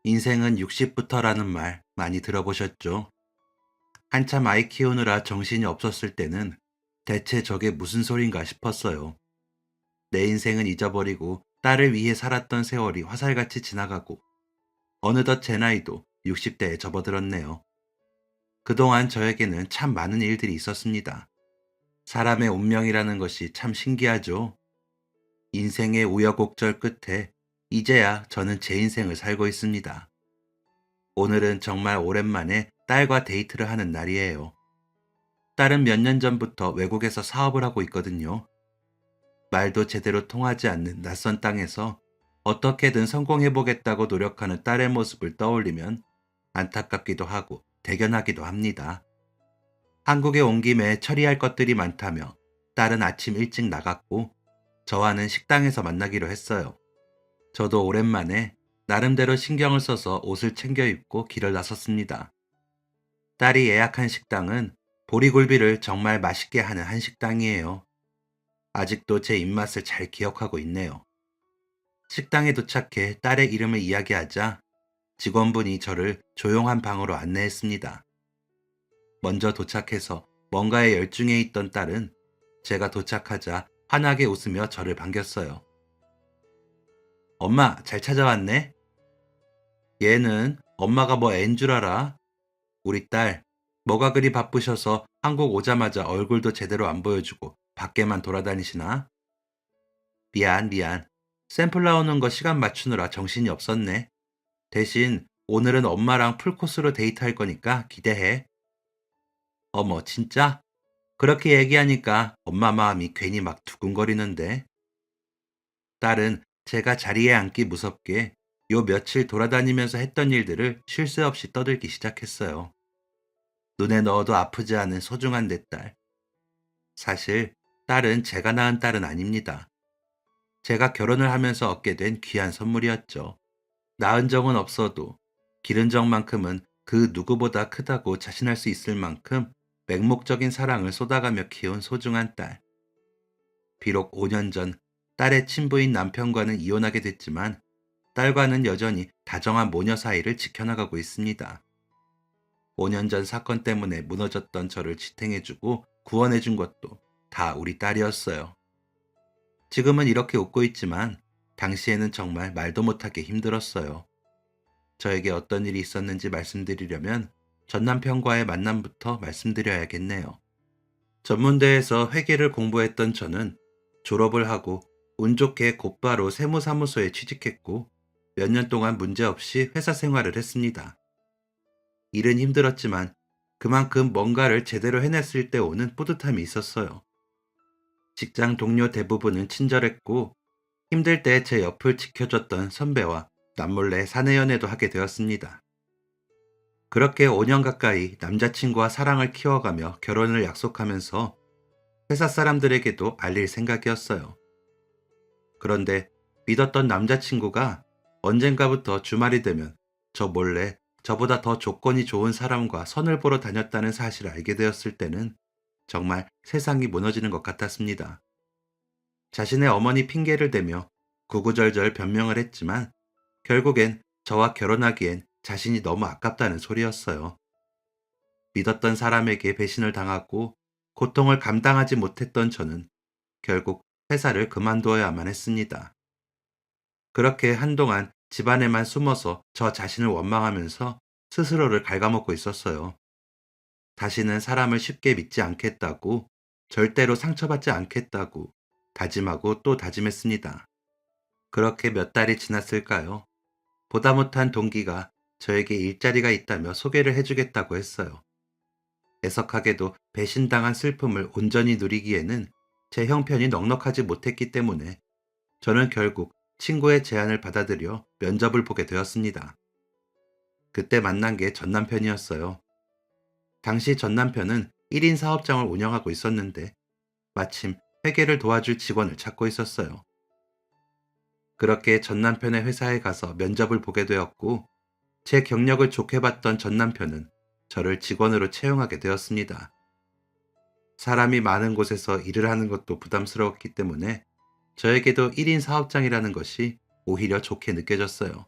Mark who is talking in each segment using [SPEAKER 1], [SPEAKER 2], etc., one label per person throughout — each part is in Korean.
[SPEAKER 1] 인생은 60부터라는 말 많이 들어보셨죠? 한참 아이 키우느라 정신이 없었을 때는 대체 저게 무슨 소린가 싶었어요. 내 인생은 잊어버리고 딸을 위해 살았던 세월이 화살같이 지나가고 어느덧 제 나이도 60대에 접어들었네요. 그동안 저에게는 참 많은 일들이 있었습니다. 사람의 운명이라는 것이 참 신기하죠? 인생의 우여곡절 끝에 이제야 저는 제 인생을 살고 있습니다. 오늘은 정말 오랜만에 딸과 데이트를 하는 날이에요. 딸은 몇 년 전부터 외국에서 사업을 하고 있거든요. 말도 제대로 통하지 않는 낯선 땅에서 어떻게든 성공해보겠다고 노력하는 딸의 모습을 떠올리면 안타깝기도 하고 대견하기도 합니다. 한국에 온 김에 처리할 것들이 많다며 딸은 아침 일찍 나갔고 저와는 식당에서 만나기로 했어요. 저도 오랜만에 나름대로 신경을 써서 옷을 챙겨 입고 길을 나섰습니다. 딸이 예약한 식당은 보리굴비를 정말 맛있게 하는 한식당이에요. 아직도 제 입맛을 잘 기억하고 있네요. 식당에 도착해 딸의 이름을 이야기하자 직원분이 저를 조용한 방으로 안내했습니다. 먼저 도착해서 뭔가에 열중해 있던 딸은 제가 도착하자 환하게 웃으며 저를 반겼어요. 엄마, 잘 찾아왔네? 얘는 엄마가 뭐 앤 줄 알아? 우리 딸, 뭐가 그리 바쁘셔서 한국 오자마자 얼굴도 제대로 안 보여주고 밖에만 돌아다니시나? 미안. 샘플 나오는 거 시간 맞추느라 정신이 없었네. 대신 오늘은 엄마랑 풀코스로 데이트할 거니까 기대해. 어머, 진짜? 그렇게 얘기하니까 엄마 마음이 괜히 막 두근거리는데. 딸은 제가 자리에 앉기 무섭게 요 며칠 돌아다니면서 했던 일들을 쉴 새 없이 떠들기 시작했어요. 눈에 넣어도 아프지 않은 소중한 내 딸. 사실 딸은 제가 낳은 딸은 아닙니다. 제가 결혼을 하면서 얻게 된 귀한 선물이었죠. 낳은 적은 없어도 기른 적만큼은 그 누구보다 크다고 자신할 수 있을 만큼 맹목적인 사랑을 쏟아가며 키운 소중한 딸. 비록 5년 전 딸의 친부인 남편과는 이혼하게 됐지만 딸과는 여전히 다정한 모녀 사이를 지켜나가고 있습니다. 5년 전 사건 때문에 무너졌던 저를 지탱해주고 구원해준 것도 다 우리 딸이었어요. 지금은 이렇게 웃고 있지만 당시에는 정말 말도 못하게 힘들었어요. 저에게 어떤 일이 있었는지 말씀드리려면 전 남편과의 만남부터 말씀드려야겠네요. 전문대에서 회계를 공부했던 저는 졸업을 하고 운 좋게 곧바로 세무사무소에 취직했고 몇 년 동안 문제없이 회사 생활을 했습니다. 일은 힘들었지만 그만큼 뭔가를 제대로 해냈을 때 오는 뿌듯함이 있었어요. 직장 동료 대부분은 친절했고 힘들 때 제 옆을 지켜줬던 선배와 남몰래 사내연애도 하게 되었습니다. 그렇게 5년 가까이 남자친구와 사랑을 키워가며 결혼을 약속하면서 회사 사람들에게도 알릴 생각이었어요. 그런데 믿었던 남자친구가 언젠가부터 주말이 되면 저 몰래 저보다 더 조건이 좋은 사람과 선을 보러 다녔다는 사실을 알게 되었을 때는 정말 세상이 무너지는 것 같았습니다. 자신의 어머니 핑계를 대며 구구절절 변명을 했지만 결국엔 저와 결혼하기엔 자신이 너무 아깝다는 소리였어요. 믿었던 사람에게 배신을 당하고 고통을 감당하지 못했던 저는 결국 회사를 그만두어야만 했습니다. 그렇게 한동안 집안에만 숨어서 저 자신을 원망하면서 스스로를 갉아먹고 있었어요. 다시는 사람을 쉽게 믿지 않겠다고, 절대로 상처받지 않겠다고 다짐하고 또 다짐했습니다. 그렇게 몇 달이 지났을까요? 보다 못한 동기가 저에게 일자리가 있다며 소개를 해주겠다고 했어요. 애석하게도 배신당한 슬픔을 온전히 누리기에는 제 형편이 넉넉하지 못했기 때문에 저는 결국 친구의 제안을 받아들여 면접을 보게 되었습니다. 그때 만난 게 전 남편이었어요. 당시 전 남편은 1인 사업장을 운영하고 있었는데 마침 회계를 도와줄 직원을 찾고 있었어요. 그렇게 전 남편의 회사에 가서 면접을 보게 되었고 제 경력을 좋게 봤던 전 남편은 저를 직원으로 채용하게 되었습니다. 사람이 많은 곳에서 일을 하는 것도 부담스러웠기 때문에 저에게도 1인 사업장이라는 것이 오히려 좋게 느껴졌어요.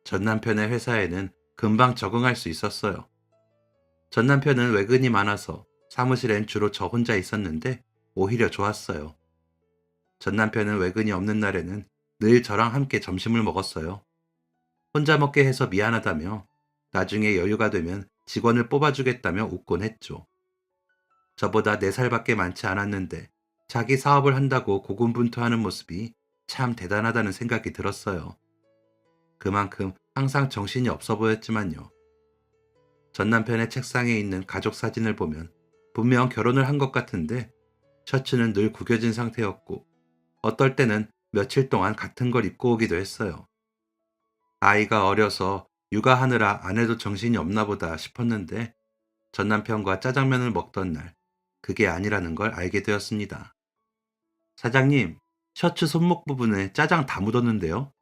[SPEAKER 1] 전 남편의 회사에는 금방 적응할 수 있었어요. 전 남편은 외근이 많아서 사무실엔 주로 저 혼자 있었는데 오히려 좋았어요. 전 남편은 외근이 없는 날에는 늘 저랑 함께 점심을 먹었어요. 혼자 먹게 해서 미안하다며 나중에 여유가 되면 직원을 뽑아주겠다며 웃곤 했죠. 저보다 4살밖에 많지 않았는데 자기 사업을 한다고 고군분투하는 모습이 참 대단하다는 생각이 들었어요. 그만큼 항상 정신이 없어 보였지만요. 전 남편의 책상에 있는 가족 사진을 보면 분명 결혼을 한 것 같은데 셔츠는 늘 구겨진 상태였고 어떨 때는 며칠 동안 같은 걸 입고 오기도 했어요. 아이가 어려서 육아하느라 아내도 정신이 없나 보다 싶었는데 전 남편과 짜장면을 먹던 날 그게 아니라는 걸 알게 되었습니다. 사장님, 셔츠 손목 부분에 짜장 다 묻었는데요?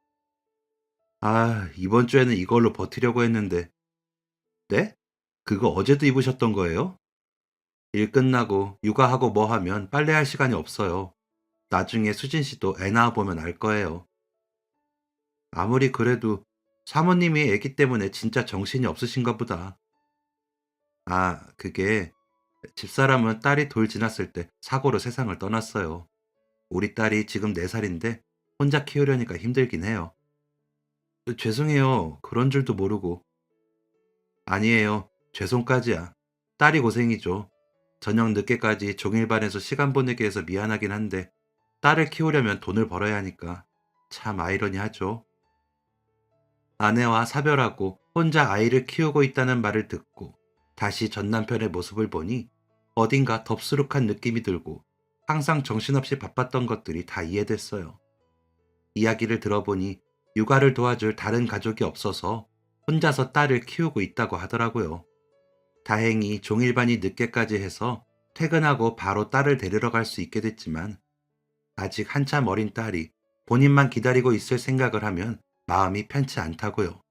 [SPEAKER 1] 아, 이번 주에는 이걸로 버티려고 했는데. 네? 그거 어제도 입으셨던 거예요? 일 끝나고 육아하고 뭐 하면 빨래할 시간이 없어요. 나중에 수진 씨도 애 낳아보면 알 거예요. 아무리 그래도 사모님이 애기 때문에 진짜 정신이 없으신가 보다. 아, 그게 집사람은 딸이 돌 지났을 때 사고로 세상을 떠났어요. 우리 딸이 지금 4살인데 혼자 키우려니까 힘들긴 해요. 죄송해요. 그런 줄도 모르고. 아니에요. 죄송까지야. 딸이 고생이죠. 저녁 늦게까지 종일반에서 시간 보내게 해서 미안하긴 한데 딸을 키우려면 돈을 벌어야 하니까 참 아이러니하죠. 아내와 사별하고 혼자 아이를 키우고 있다는 말을 듣고 다시 전 남편의 모습을 보니 어딘가 덥수룩한 느낌이 들고 항상 정신없이 바빴던 것들이 다 이해됐어요. 이야기를 들어보니 육아를 도와줄 다른 가족이 없어서 혼자서 딸을 키우고 있다고 하더라고요. 다행히 종일반이 늦게까지 해서 퇴근하고 바로 딸을 데리러 갈 수 있게 됐지만 아직 한참 어린 딸이 본인만 기다리고 있을 생각을 하면 마음이 편치 않다고요.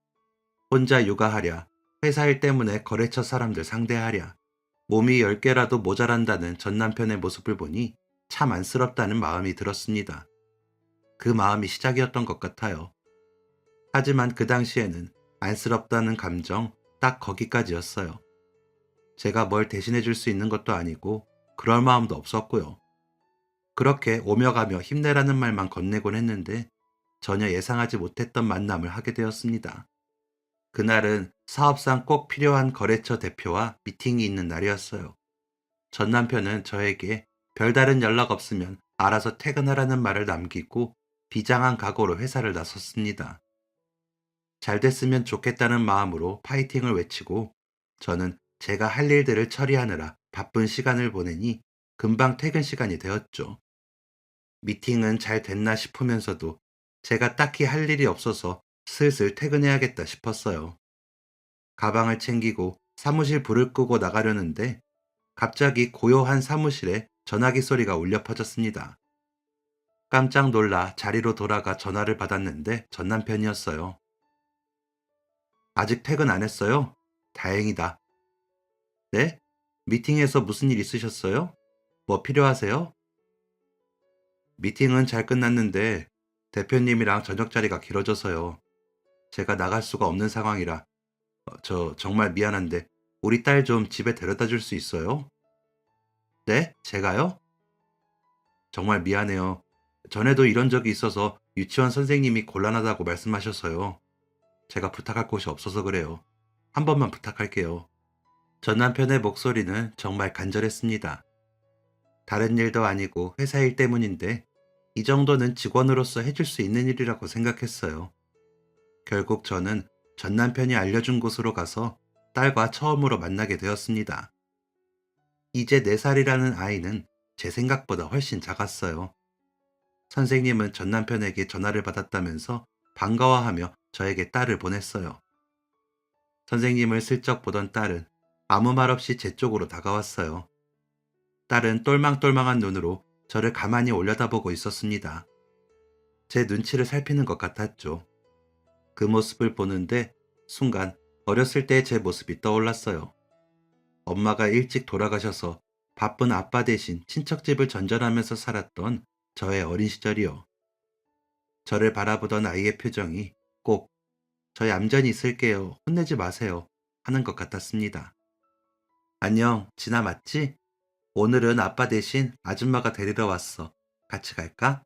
[SPEAKER 1] 혼자 육아하랴, 회사 일 때문에 거래처 사람들 상대하랴, 몸이 10개라도 모자란다는 전 남편의 모습을 보니 참 안쓰럽다는 마음이 들었습니다. 그 마음이 시작이었던 것 같아요. 하지만 그 당시에는 안쓰럽다는 감정 딱 거기까지였어요. 제가 뭘 대신해 줄 수 있는 것도 아니고 그럴 마음도 없었고요. 그렇게 오며 가며 힘내라는 말만 건네곤 했는데 전혀 예상하지 못했던 만남을 하게 되었습니다. 그날은 사업상 꼭 필요한 거래처 대표와 미팅이 있는 날이었어요. 전 남편은 저에게 별다른 연락 없으면 알아서 퇴근하라는 말을 남기고 비장한 각오로 회사를 나섰습니다. 잘 됐으면 좋겠다는 마음으로 파이팅을 외치고 저는 제가 할 일들을 처리하느라 바쁜 시간을 보내니 금방 퇴근 시간이 되었죠. 미팅은 잘 됐나 싶으면서도 제가 딱히 할 일이 없어서 슬슬 퇴근해야겠다 싶었어요. 가방을 챙기고 사무실 불을 끄고 나가려는데 갑자기 고요한 사무실에 전화기 소리가 울려 퍼졌습니다. 깜짝 놀라 자리로 돌아가 전화를 받았는데 전 남편이었어요. 아직 퇴근 안 했어요? 다행이다. 네? 미팅에서 무슨 일 있으셨어요? 뭐 필요하세요? 미팅은 잘 끝났는데 대표님이랑 저녁 자리가 길어져서요. 제가 나갈 수가 없는 상황이라 저 정말 미안한데 우리 딸 좀 집에 데려다 줄 수 있어요? 네? 제가요? 정말 미안해요. 전에도 이런 적이 있어서 유치원 선생님이 곤란하다고 말씀하셔서요. 제가 부탁할 곳이 없어서 그래요. 한 번만 부탁할게요. 전 남편의 목소리는 정말 간절했습니다. 다른 일도 아니고 회사 일 때문인데 이 정도는 직원으로서 해줄 수 있는 일이라고 생각했어요. 결국 저는 전 남편이 알려준 곳으로 가서 딸과 처음으로 만나게 되었습니다. 이제 4살이라는 아이는 제 생각보다 훨씬 작았어요. 선생님은 전 남편에게 전화를 받았다면서 반가워하며 저에게 딸을 보냈어요. 선생님을 슬쩍 보던 딸은 아무 말 없이 제 쪽으로 다가왔어요. 딸은 똘망똘망한 눈으로 저를 가만히 올려다보고 있었습니다. 제 눈치를 살피는 것 같았죠. 그 모습을 보는데 순간 어렸을 때의 제 모습이 떠올랐어요. 엄마가 일찍 돌아가셔서 바쁜 아빠 대신 친척집을 전전하면서 살았던 저의 어린 시절이요. 저를 바라보던 아이의 표정이 꼭 저 얌전히 있을게요. 혼내지 마세요. 하는 것 같았습니다. 안녕, 진아 맞지? 오늘은 아빠 대신 아줌마가 데리러 왔어. 같이 갈까?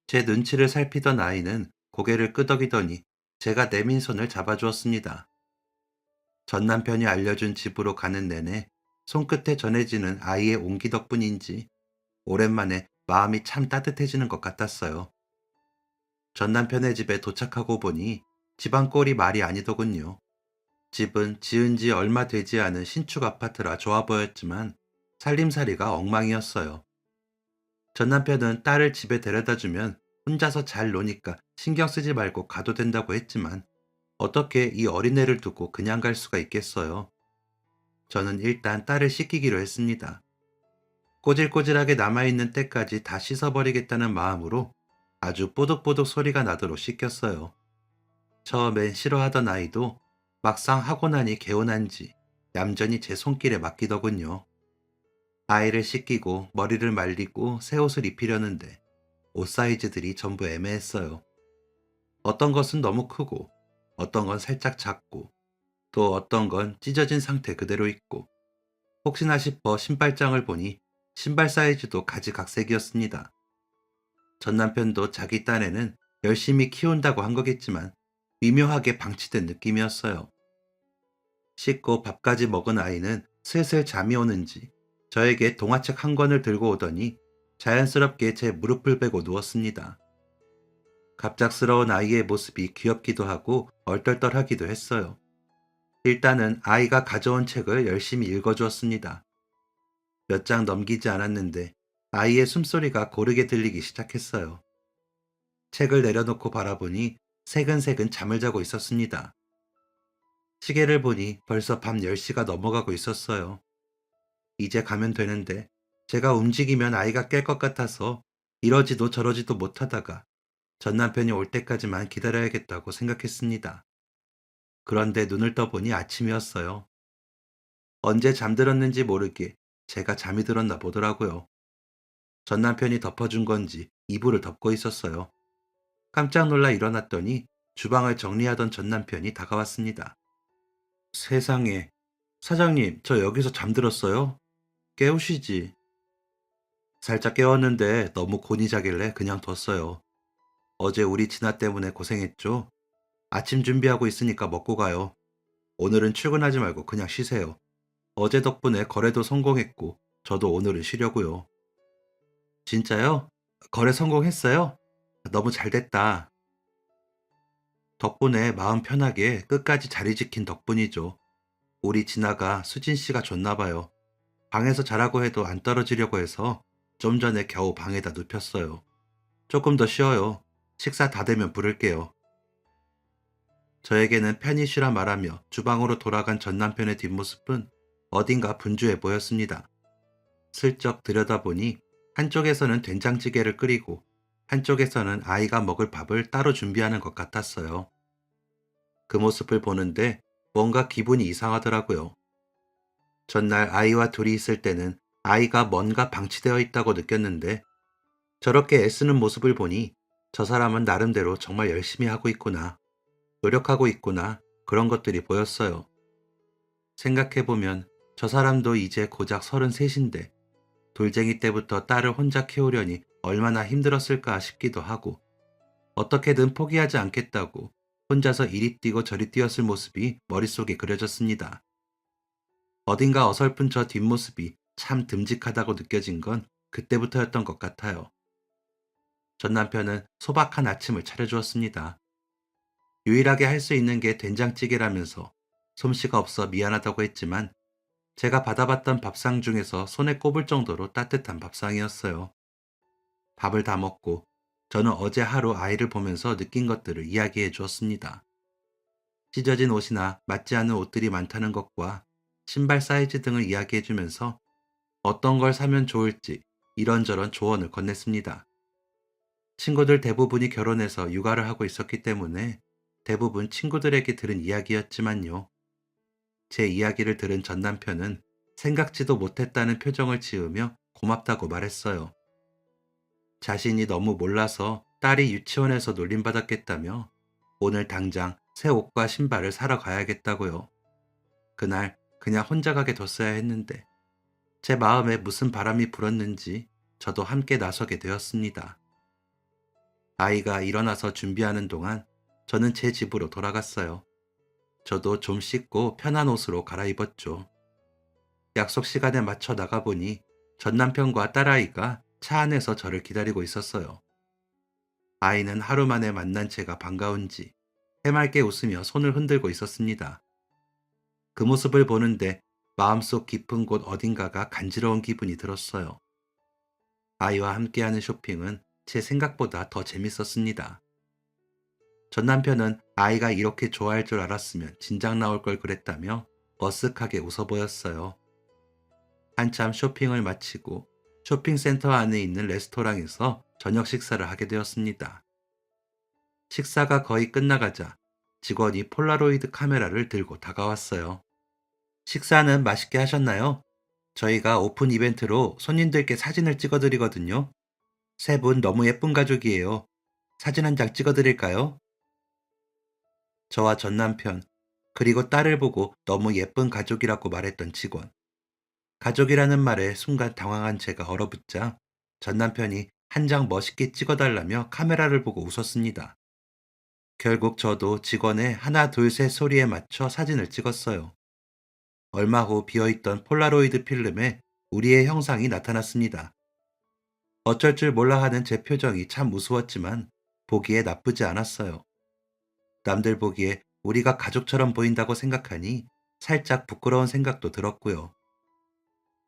[SPEAKER 1] 제 눈치를 살피던 아이는 고개를 끄덕이더니 제가 내민 손을 잡아주었습니다. 전 남편이 알려준 집으로 가는 내내 손끝에 전해지는 아이의 온기 덕분인지 오랜만에 마음이 참 따뜻해지는 것 같았어요. 전 남편의 집에 도착하고 보니 집안 꼴이 말이 아니더군요. 집은 지은 지 얼마 되지 않은 신축 아파트라 좋아 보였지만 살림살이가 엉망이었어요. 전 남편은 딸을 집에 데려다 주면 혼자서 잘 노니까 신경 쓰지 말고 가도 된다고 했지만 어떻게 이 어린애를 두고 그냥 갈 수가 있겠어요. 저는 일단 딸을 씻기기로 했습니다. 꼬질꼬질하게 남아있는 때까지 다 씻어버리겠다는 마음으로 아주 뽀득뽀득 소리가 나도록 씻겼어요. 처음엔 싫어하던 아이도 막상 하고 나니 개운한지 얌전히 제 손길에 맡기더군요. 아이를 씻기고 머리를 말리고 새 옷을 입히려는데 옷 사이즈들이 전부 애매했어요. 어떤 것은 너무 크고 어떤 건 살짝 작고 또 어떤 건 찢어진 상태 그대로 있고 혹시나 싶어 신발장을 보니 신발 사이즈도 가지각색이었습니다. 전 남편도 자기 딴에는 열심히 키운다고 한 거겠지만 미묘하게 방치된 느낌이었어요. 씻고 밥까지 먹은 아이는 슬슬 잠이 오는지 저에게 동화책 한 권을 들고 오더니 자연스럽게 제 무릎을 베고 누웠습니다. 갑작스러운 아이의 모습이 귀엽기도 하고 얼떨떨하기도 했어요. 일단은 아이가 가져온 책을 열심히 읽어주었습니다. 몇 장 넘기지 않았는데 아이의 숨소리가 고르게 들리기 시작했어요. 책을 내려놓고 바라보니 새근새근 잠을 자고 있었습니다. 시계를 보니 벌써 밤 10시가 넘어가고 있었어요. 이제 가면 되는데 제가 움직이면 아이가 깰 것 같아서 이러지도 저러지도 못하다가 전 남편이 올 때까지만 기다려야겠다고 생각했습니다. 그런데 눈을 떠보니 아침이었어요. 언제 잠들었는지 모르게 제가 잠이 들었나 보더라고요. 전 남편이 덮어준 건지 이불을 덮고 있었어요. 깜짝 놀라 일어났더니 주방을 정리하던 전 남편이 다가왔습니다. 세상에, 사장님, 저 여기서 잠들었어요? 깨우시지. 살짝 깨웠는데 너무 곤히 자길래 그냥 뒀어요. 어제 우리 진아 때문에 고생했죠? 아침 준비하고 있으니까 먹고 가요. 오늘은 출근하지 말고 그냥 쉬세요. 어제 덕분에 거래도 성공했고, 저도 오늘은 쉬려고요. 진짜요? 거래 성공했어요? 너무 잘 됐다. 덕분에 마음 편하게 끝까지 자리 지킨 덕분이죠. 우리 진아가 수진 씨가 좋나 봐요. 방에서 자라고 해도 안 떨어지려고 해서 좀 전에 겨우 방에다 눕혔어요. 조금 더 쉬어요. 식사 다 되면 부를게요. 저에게는 편히 쉬라 말하며 주방으로 돌아간 전 남편의 뒷모습은 어딘가 분주해 보였습니다. 슬쩍 들여다보니 한쪽에서는 된장찌개를 끓이고 한쪽에서는 아이가 먹을 밥을 따로 준비하는 것 같았어요. 그 모습을 보는데 뭔가 기분이 이상하더라고요. 전날 아이와 둘이 있을 때는 아이가 뭔가 방치되어 있다고 느꼈는데 저렇게 애쓰는 모습을 보니 저 사람은 나름대로 정말 열심히 하고 있구나, 노력하고 있구나, 그런 것들이 보였어요. 생각해보면 저 사람도 이제 고작 33인데 돌쟁이 때부터 딸을 혼자 키우려니 얼마나 힘들었을까 싶기도 하고 어떻게든 포기하지 않겠다고 혼자서 이리 뛰고 저리 뛰었을 모습이 머릿속에 그려졌습니다. 어딘가 어설픈 저 뒷모습이 참 듬직하다고 느껴진 건 그때부터였던 것 같아요. 전 남편은 소박한 아침을 차려주었습니다. 유일하게 할 수 있는 게 된장찌개라면서 솜씨가 없어 미안하다고 했지만 제가 받아봤던 밥상 중에서 손에 꼽을 정도로 따뜻한 밥상이었어요. 밥을 다 먹고 저는 어제 하루 아이를 보면서 느낀 것들을 이야기해 주었습니다. 찢어진 옷이나 맞지 않는 옷들이 많다는 것과 신발 사이즈 등을 이야기해 주면서 어떤 걸 사면 좋을지 이런저런 조언을 건넸습니다. 친구들 대부분이 결혼해서 육아를 하고 있었기 때문에 대부분 친구들에게 들은 이야기였지만요. 제 이야기를 들은 전 남편은 생각지도 못했다는 표정을 지으며 고맙다고 말했어요. 자신이 너무 몰라서 딸이 유치원에서 놀림받았겠다며 오늘 당장 새 옷과 신발을 사러 가야겠다고요. 그날 그냥 혼자 가게 뒀어야 했는데 제 마음에 무슨 바람이 불었는지 저도 함께 나서게 되었습니다. 아이가 일어나서 준비하는 동안 저는 제 집으로 돌아갔어요. 저도 좀 씻고 편한 옷으로 갈아입었죠. 약속 시간에 맞춰 나가보니 전 남편과 딸아이가 차 안에서 저를 기다리고 있었어요. 아이는 하루 만에 만난 제가 반가운지 해맑게 웃으며 손을 흔들고 있었습니다. 그 모습을 보는데 마음속 깊은 곳 어딘가가 간지러운 기분이 들었어요. 아이와 함께하는 쇼핑은 제 생각보다 더 재밌었습니다. 전 남편은 아이가 이렇게 좋아할 줄 알았으면 진작 나올 걸 그랬다며 머쓱하게 웃어 보였어요. 한참 쇼핑을 마치고 쇼핑센터 안에 있는 레스토랑에서 저녁 식사를 하게 되었습니다. 식사가 거의 끝나가자 직원이 폴라로이드 카메라를 들고 다가왔어요. 식사는 맛있게 하셨나요? 저희가 오픈 이벤트로 손님들께 사진을 찍어드리거든요. 세 분 너무 예쁜 가족이에요. 사진 한 장 찍어드릴까요? 저와 전 남편, 그리고 딸을 보고 너무 예쁜 가족이라고 말했던 직원. 가족이라는 말에 순간 당황한 제가 얼어붙자 전 남편이 한 장 멋있게 찍어달라며 카메라를 보고 웃었습니다. 결국 저도 직원의 하나 둘 셋 소리에 맞춰 사진을 찍었어요. 얼마 후 비어있던 폴라로이드 필름에 우리의 형상이 나타났습니다. 어쩔 줄 몰라 하는 제 표정이 참 우스웠지만 보기에 나쁘지 않았어요. 남들 보기에 우리가 가족처럼 보인다고 생각하니 살짝 부끄러운 생각도 들었고요.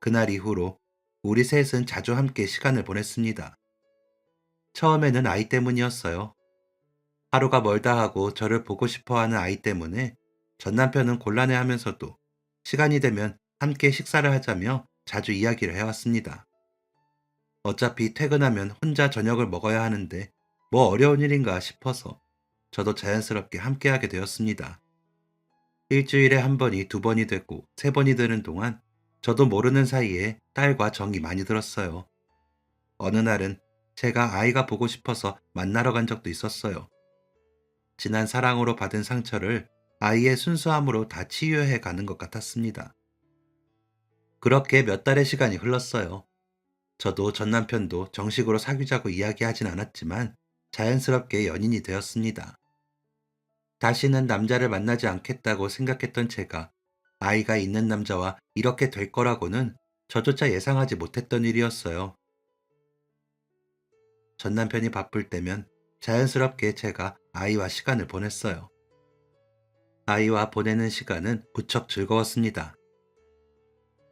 [SPEAKER 1] 그날 이후로 우리 셋은 자주 함께 시간을 보냈습니다. 처음에는 아이 때문이었어요. 하루가 멀다 하고 저를 보고 싶어 하는 아이 때문에 전 남편은 곤란해 하면서도 시간이 되면 함께 식사를 하자며 자주 이야기를 해왔습니다. 어차피 퇴근하면 혼자 저녁을 먹어야 하는데 뭐 어려운 일인가 싶어서 저도 자연스럽게 함께하게 되었습니다. 일주일에 한 번이 두 번이 되고 세 번이 되는 동안 저도 모르는 사이에 딸과 정이 많이 들었어요. 어느 날은 제가 아이가 보고 싶어서 만나러 간 적도 있었어요. 지난 사랑으로 받은 상처를 아이의 순수함으로 다 치유해 가는 것 같았습니다. 그렇게 몇 달의 시간이 흘렀어요. 저도 전 남편도 정식으로 사귀자고 이야기하진 않았지만 자연스럽게 연인이 되었습니다. 다시는 남자를 만나지 않겠다고 생각했던 제가 아이가 있는 남자와 이렇게 될 거라고는 저조차 예상하지 못했던 일이었어요. 전 남편이 바쁠 때면 자연스럽게 제가 아이와 시간을 보냈어요. 아이와 보내는 시간은 무척 즐거웠습니다.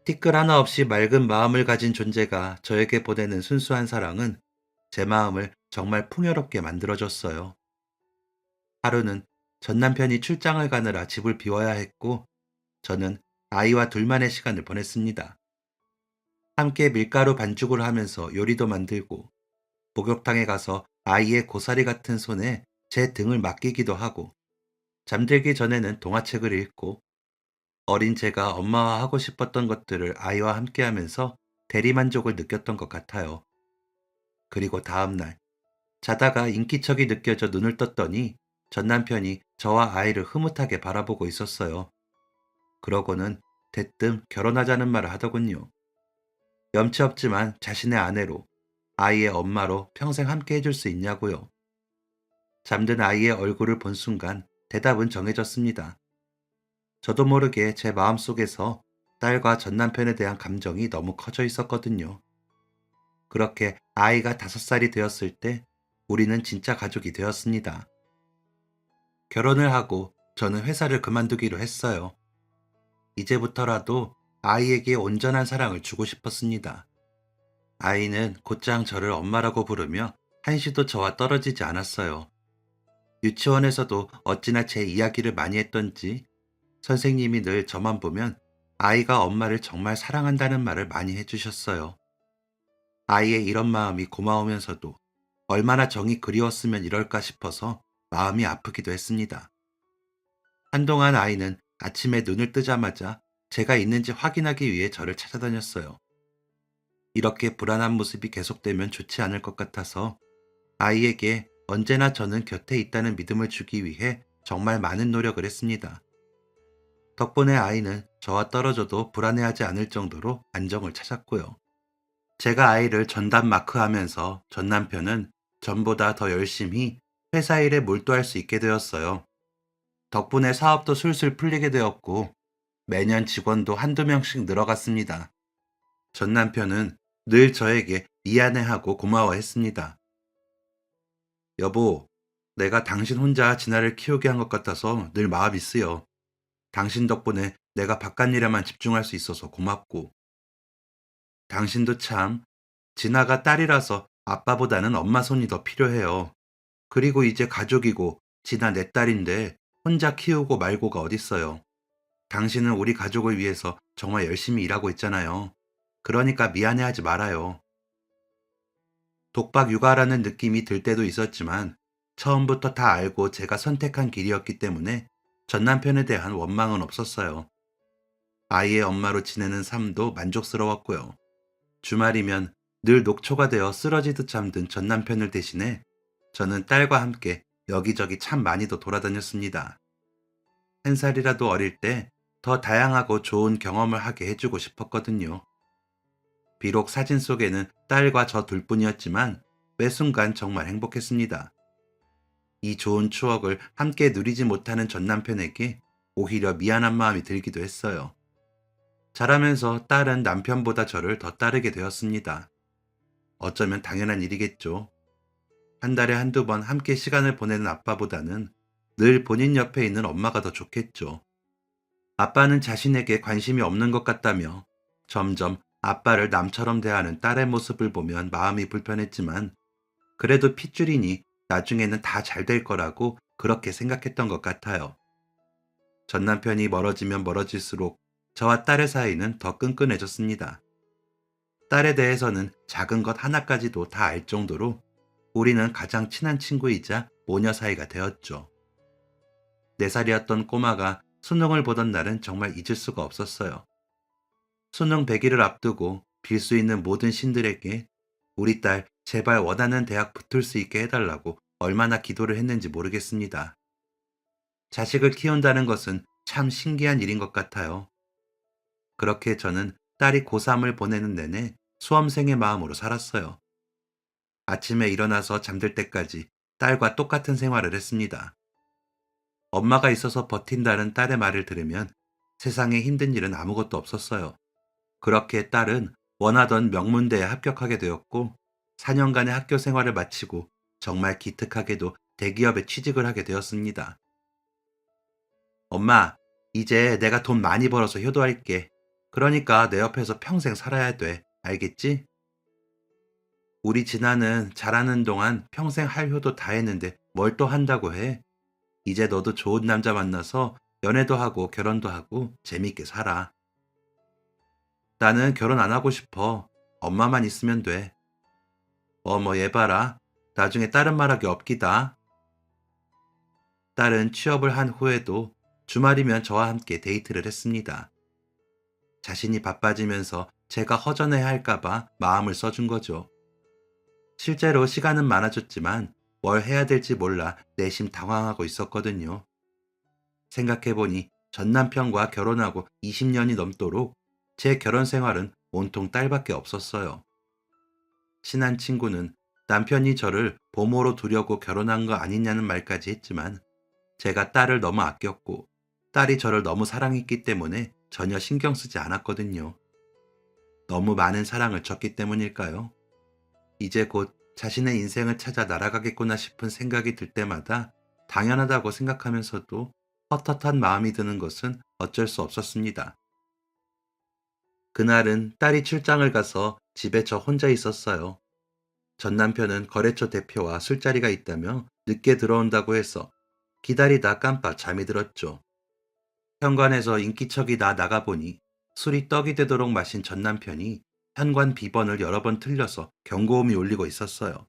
[SPEAKER 1] 티끌 하나 없이 맑은 마음을 가진 존재가 저에게 보내는 순수한 사랑은 제 마음을 정말 풍요롭게 만들어줬어요. 하루는 전 남편이 출장을 가느라 집을 비워야 했고, 저는 아이와 둘만의 시간을 보냈습니다. 함께 밀가루 반죽을 하면서 요리도 만들고, 목욕탕에 가서 아이의 고사리 같은 손에 제 등을 맡기기도 하고, 잠들기 전에는 동화책을 읽고, 어린 제가 엄마와 하고 싶었던 것들을 아이와 함께 하면서 대리만족을 느꼈던 것 같아요. 그리고 다음날, 자다가 인기척이 느껴져 눈을 떴더니 전 남편이 저와 아이를 흐뭇하게 바라보고 있었어요. 그러고는 대뜸 결혼하자는 말을 하더군요. 염치 없지만 자신의 아내로, 아이의 엄마로 평생 함께 해줄 수 있냐고요. 잠든 아이의 얼굴을 본 순간 대답은 정해졌습니다. 저도 모르게 제 마음속에서 딸과 전 남편에 대한 감정이 너무 커져 있었거든요. 그렇게 아이가 5살이 되었을 때 우리는 진짜 가족이 되었습니다. 결혼을 하고 저는 회사를 그만두기로 했어요. 이제부터라도 아이에게 온전한 사랑을 주고 싶었습니다. 아이는 곧장 저를 엄마라고 부르며 한시도 저와 떨어지지 않았어요. 유치원에서도 어찌나 제 이야기를 많이 했던지 선생님이 늘 저만 보면 아이가 엄마를 정말 사랑한다는 말을 많이 해주셨어요. 아이의 이런 마음이 고마우면서도 얼마나 정이 그리웠으면 이럴까 싶어서 마음이 아프기도 했습니다. 한동안 아이는 아침에 눈을 뜨자마자 제가 있는지 확인하기 위해 저를 찾아다녔어요. 이렇게 불안한 모습이 계속되면 좋지 않을 것 같아서 아이에게 언제나 저는 곁에 있다는 믿음을 주기 위해 정말 많은 노력을 했습니다. 덕분에 아이는 저와 떨어져도 불안해하지 않을 정도로 안정을 찾았고요. 제가 아이를 전담 마크하면서 전 남편은 전보다 더 열심히 회사 일에 몰두할 수 있게 되었어요. 덕분에 사업도 술술 풀리게 되었고 매년 직원도 한두 명씩 늘어갔습니다. 전 남편은 늘 저에게 미안해하고 고마워했습니다. 여보, 내가 당신 혼자 진아를 키우게 한 것 같아서 늘 마음이 쓰여. 당신 덕분에 내가 바깥 일에만 집중할 수 있어서 고맙고, 당신도 참, 진아가 딸이라서 아빠보다는 엄마 손이 더 필요해요. 그리고 이제 가족이고, 진아 내 딸인데 혼자 키우고 말고가 어딨어요. 당신은 우리 가족을 위해서 정말 열심히 일하고 있잖아요. 그러니까 미안해하지 말아요. 독박 육아라는 느낌이 들 때도 있었지만 처음부터 다 알고 제가 선택한 길이었기 때문에 전 남편에 대한 원망은 없었어요. 아이의 엄마로 지내는 삶도 만족스러웠고요. 주말이면 늘 녹초가 되어 쓰러지듯 잠든 전 남편을 대신해 저는 딸과 함께 여기저기 참 많이도 돌아다녔습니다. 한 살이라도 어릴 때 더 다양하고 좋은 경험을 하게 해주고 싶었거든요. 비록 사진 속에는 딸과 저 둘뿐이었지만 매 순간 정말 행복했습니다. 이 좋은 추억을 함께 누리지 못하는 전 남편에게 오히려 미안한 마음이 들기도 했어요. 자라면서 딸은 남편보다 저를 더 따르게 되었습니다. 어쩌면 당연한 일이겠죠. 한 달에 한두 번 함께 시간을 보내는 아빠보다는 늘 본인 옆에 있는 엄마가 더 좋겠죠. 아빠는 자신에게 관심이 없는 것 같다며 점점 아빠를 남처럼 대하는 딸의 모습을 보면 마음이 불편했지만 그래도 핏줄이니 나중에는 다 잘 될 거라고 그렇게 생각했던 것 같아요. 전 남편이 멀어지면 멀어질수록 저와 딸의 사이는 더 끈끈해졌습니다. 딸에 대해서는 작은 것 하나까지도 다 알 정도로 우리는 가장 친한 친구이자 모녀 사이가 되었죠. 4살이었던 꼬마가 수능을 보던 날은 정말 잊을 수가 없었어요. 수능 100일을 앞두고 빌 수 있는 모든 신들에게 우리 딸 제발 원하는 대학 붙을 수 있게 해달라고 얼마나 기도를 했는지 모르겠습니다. 자식을 키운다는 것은 참 신기한 일인 것 같아요. 그렇게 저는 딸이 고3을 보내는 내내 수험생의 마음으로 살았어요. 아침에 일어나서 잠들 때까지 딸과 똑같은 생활을 했습니다. 엄마가 있어서 버틴다는 딸의 말을 들으면 세상에 힘든 일은 아무것도 없었어요. 그렇게 딸은 원하던 명문대에 합격하게 되었고 4년간의 학교 생활을 마치고 정말 기특하게도 대기업에 취직을 하게 되었습니다. 엄마, 이제 내가 돈 많이 벌어서 효도할게. 그러니까 내 옆에서 평생 살아야 돼. 알겠지? 우리 진아는 자라는 동안 평생 할 효도 다 했는데 뭘 또 한다고 해? 이제 너도 좋은 남자 만나서 연애도 하고 결혼도 하고 재밌게 살아. 나는 결혼 안 하고 싶어. 엄마만 있으면 돼. 어머 얘 봐라. 나중에 다른 말하기 없기다. 딸은 취업을 한 후에도 주말이면 저와 함께 데이트를 했습니다. 자신이 바빠지면서 제가 허전해 할까봐 마음을 써준 거죠. 실제로 시간은 많아졌지만 뭘 해야 될지 몰라 내심 당황하고 있었거든요. 생각해보니 전 남편과 결혼하고 20년이 넘도록 제 결혼 생활은 온통 딸밖에 없었어요. 친한 친구는 남편이 저를 보모로 두려고 결혼한 거 아니냐는 말까지 했지만 제가 딸을 너무 아꼈고 딸이 저를 너무 사랑했기 때문에 전혀 신경 쓰지 않았거든요. 너무 많은 사랑을 줬기 때문일까요? 이제 곧 자신의 인생을 찾아 날아가겠구나 싶은 생각이 들 때마다 당연하다고 생각하면서도 헛헛한 마음이 드는 것은 어쩔 수 없었습니다. 그날은 딸이 출장을 가서 집에 저 혼자 있었어요. 전 남편은 거래처 대표와 술자리가 있다며 늦게 들어온다고 해서 기다리다 깜빡 잠이 들었죠. 현관에서 인기척이 나 나가보니 술이 떡이 되도록 마신 전 남편이 현관 비번을 여러 번 틀려서 경고음이 울리고 있었어요.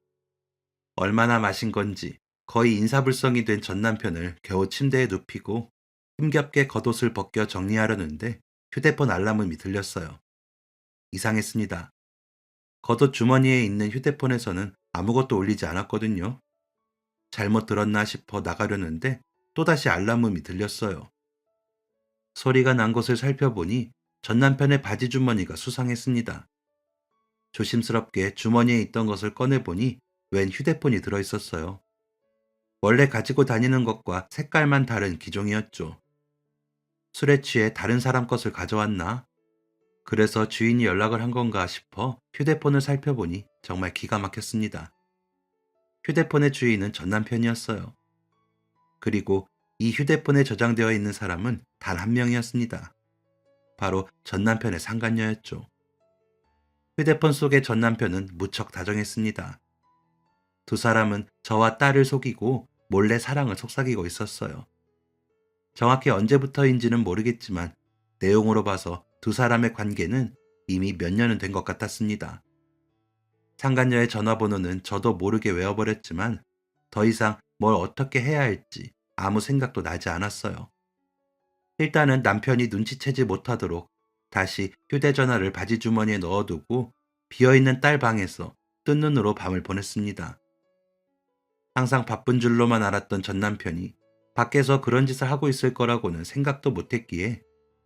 [SPEAKER 1] 얼마나 마신 건지 거의 인사불성이 된 전 남편을 겨우 침대에 눕히고 힘겹게 겉옷을 벗겨 정리하려는데 휴대폰 알람음이 들렸어요. 이상했습니다. 겉옷 주머니에 있는 휴대폰에서는 아무것도 울리지 않았거든요. 잘못 들었나 싶어 나가려는데 또다시 알람음이 들렸어요. 소리가 난 곳을 살펴보니 전 남편의 바지 주머니가 수상했습니다. 조심스럽게 주머니에 있던 것을 꺼내보니 웬 휴대폰이 들어있었어요. 원래 가지고 다니는 것과 색깔만 다른 기종이었죠. 술에 취해 다른 사람 것을 가져왔나? 그래서 주인이 연락을 한 건가 싶어 휴대폰을 살펴보니 정말 기가 막혔습니다. 휴대폰의 주인은 전 남편이었어요. 그리고 이 휴대폰에 저장되어 있는 사람은 단 한 명이었습니다. 바로 전 남편의 상간녀였죠. 휴대폰 속의 전 남편은 무척 다정했습니다. 두 사람은 저와 딸을 속이고 몰래 사랑을 속삭이고 있었어요. 정확히 언제부터인지는 모르겠지만 내용으로 봐서 두 사람의 관계는 이미 몇 년은 된 것 같았습니다. 상간녀의 전화번호는 저도 모르게 외워버렸지만 더 이상 뭘 어떻게 해야 할지 아무 생각도 나지 않았어요. 일단은 남편이 눈치채지 못하도록 다시 휴대전화를 바지 주머니에 넣어두고 비어있는 딸 방에서 뜬 눈으로 밤을 보냈습니다. 항상 바쁜 줄로만 알았던 전 남편이 밖에서 그런 짓을 하고 있을 거라고는 생각도 못했기에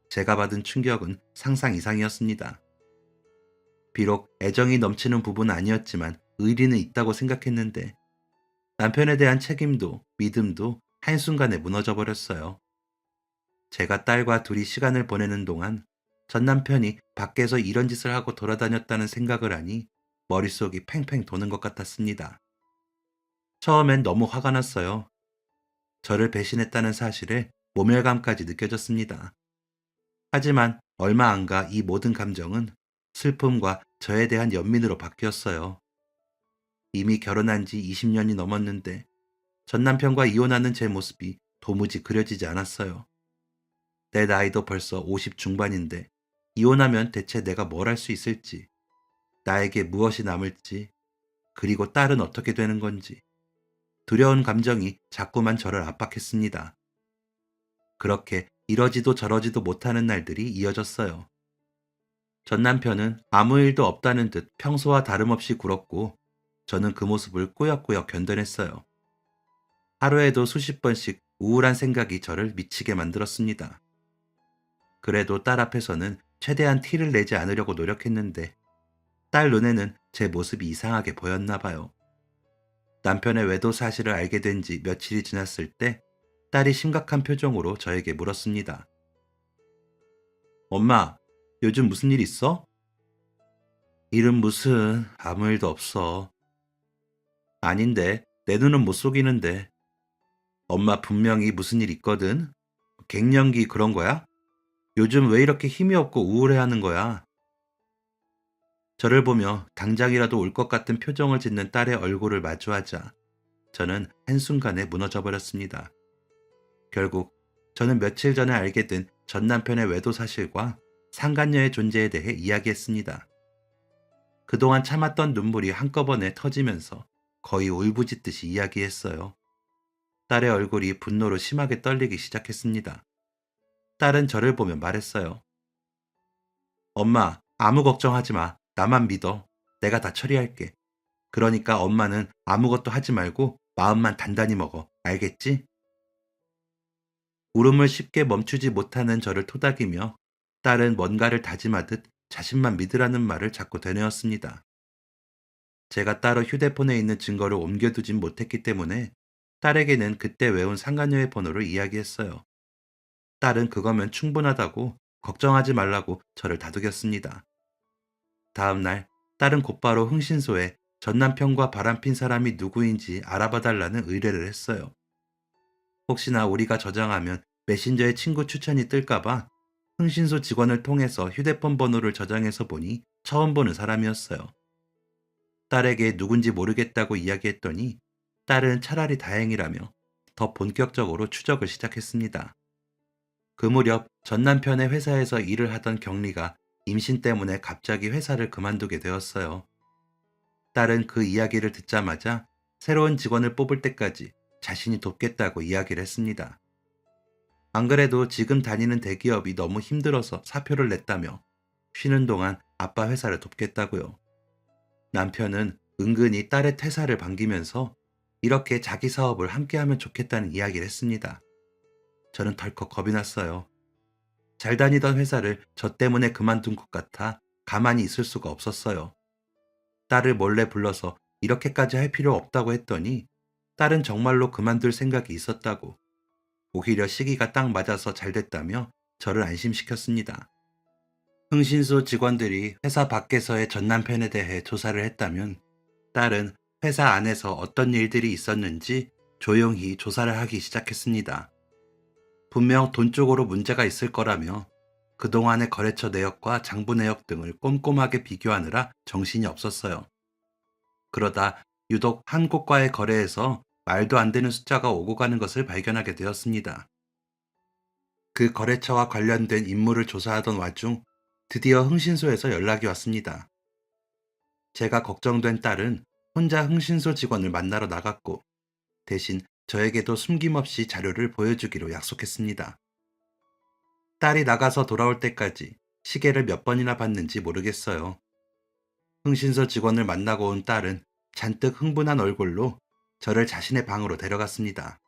[SPEAKER 1] 제가 받은 충격은 상상 이상이었습니다. 비록 애정이 넘치는 부분은 아니었지만 의리는 있다고 생각했는데 남편에 대한 책임도 믿음도 한순간에 무너져 버렸어요. 제가 딸과 둘이 시간을 보내는 동안 전 남편이 밖에서 이런 짓을 하고 돌아다녔다는 생각을 하니 머릿속이 팽팽 도는 것 같았습니다. 처음엔 너무 화가 났어요. 저를 배신했다는 사실에 모멸감까지 느껴졌습니다. 하지만 얼마 안 가 이 모든 감정은 슬픔과 저에 대한 연민으로 바뀌었어요. 이미 결혼한 지 20년이 넘었는데 전 남편과 이혼하는 제 모습이 도무지 그려지지 않았어요. 내 나이도 벌써 50 중반인데 이혼하면 대체 내가 뭘 할 수 있을지, 나에게 무엇이 남을지, 그리고 딸은 어떻게 되는 건지 두려운 감정이 자꾸만 저를 압박했습니다. 그렇게 이러지도 저러지도 못하는 날들이 이어졌어요. 전 남편은 아무 일도 없다는 듯 평소와 다름없이 굴었고 저는 그 모습을 꾸역꾸역 견뎌냈어요. 하루에도 수십 번씩 우울한 생각이 저를 미치게 만들었습니다. 그래도 딸 앞에서는 최대한 티를 내지 않으려고 노력했는데 딸 눈에는 제 모습이 이상하게 보였나 봐요. 남편의 외도 사실을 알게 된 지 며칠이 지났을 때 딸이 심각한 표정으로 저에게 물었습니다. 엄마, 요즘 무슨 일 있어? 일은 무슨 아무 일도 없어. 아닌데 내 눈은 못 속이는데. 엄마 분명히 무슨 일 있거든. 갱년기 그런 거야? 요즘 왜 이렇게 힘이 없고 우울해하는 거야? 저를 보며 당장이라도 울 것 같은 표정을 짓는 딸의 얼굴을 마주하자 저는 한순간에 무너져 버렸습니다. 결국 저는 며칠 전에 알게 된 전 남편의 외도 사실과 상간녀의 존재에 대해 이야기했습니다. 그동안 참았던 눈물이 한꺼번에 터지면서 거의 울부짖듯이 이야기했어요. 딸의 얼굴이 분노로 심하게 떨리기 시작했습니다. 딸은 저를 보며 말했어요. 엄마, 아무 걱정하지 마. 나만 믿어. 내가 다 처리할게. 그러니까 엄마는 아무것도 하지 말고 마음만 단단히 먹어. 알겠지? 울음을 쉽게 멈추지 못하는 저를 토닥이며 딸은 뭔가를 다짐하듯 자신만 믿으라는 말을 자꾸 되뇌었습니다. 제가 따로 휴대폰에 있는 증거를 옮겨두진 못했기 때문에 딸에게는 그때 외운 상간녀의 번호를 이야기했어요. 딸은 그거면 충분하다고 걱정하지 말라고 저를 다독였습니다. 다음 날 딸은 곧바로 흥신소에 전 남편과 바람핀 사람이 누구인지 알아봐 달라는 의뢰를 했어요. 혹시나 우리가 저장하면 메신저에 친구 추천이 뜰까봐 흥신소 직원을 통해서 휴대폰 번호를 저장해서 보니 처음 보는 사람이었어요. 딸에게 누군지 모르겠다고 이야기했더니 딸은 차라리 다행이라며 더 본격적으로 추적을 시작했습니다. 그 무렵 전 남편의 회사에서 일을 하던 경리가 임신 때문에 갑자기 회사를 그만두게 되었어요. 딸은 그 이야기를 듣자마자 새로운 직원을 뽑을 때까지 자신이 돕겠다고 이야기를 했습니다. 안 그래도 지금 다니는 대기업이 너무 힘들어서 사표를 냈다며 쉬는 동안 아빠 회사를 돕겠다고요. 남편은 은근히 딸의 퇴사를 반기면서 이렇게 자기 사업을 함께 하면 좋겠다는 이야기를 했습니다. 저는 덜컥 겁이 났어요. 잘 다니던 회사를 저 때문에 그만둔 것 같아 가만히 있을 수가 없었어요. 딸을 몰래 불러서 이렇게까지 할 필요 없다고 했더니 딸은 정말로 그만둘 생각이 있었다고, 오히려 시기가 딱 맞아서 잘 됐다며 저를 안심시켰습니다. 흥신소 직원들이 회사 밖에서의 전 남편에 대해 조사를 했다면 딸은 회사 안에서 어떤 일들이 있었는지 조용히 조사를 하기 시작했습니다. 분명 돈 쪽으로 문제가 있을 거라며 그동안의 거래처 내역과 장부 내역 등을 꼼꼼하게 비교하느라 정신이 없었어요. 그러다 유독 한 곳과의 거래에서 말도 안 되는 숫자가 오고 가는 것을 발견하게 되었습니다. 그 거래처와 관련된 인물을 조사하던 와중 드디어 흥신소에서 연락이 왔습니다. 제가 걱정된 딸은 혼자 흥신소 직원을 만나러 나갔고 대신 저에게도 숨김없이 자료를 보여주기로 약속했습니다. 딸이 나가서 돌아올 때까지 시계를 몇 번이나 봤는지 모르겠어요. 흥신소 직원을 만나고 온 딸은 잔뜩 흥분한 얼굴로 저를 자신의 방으로 데려갔습니다.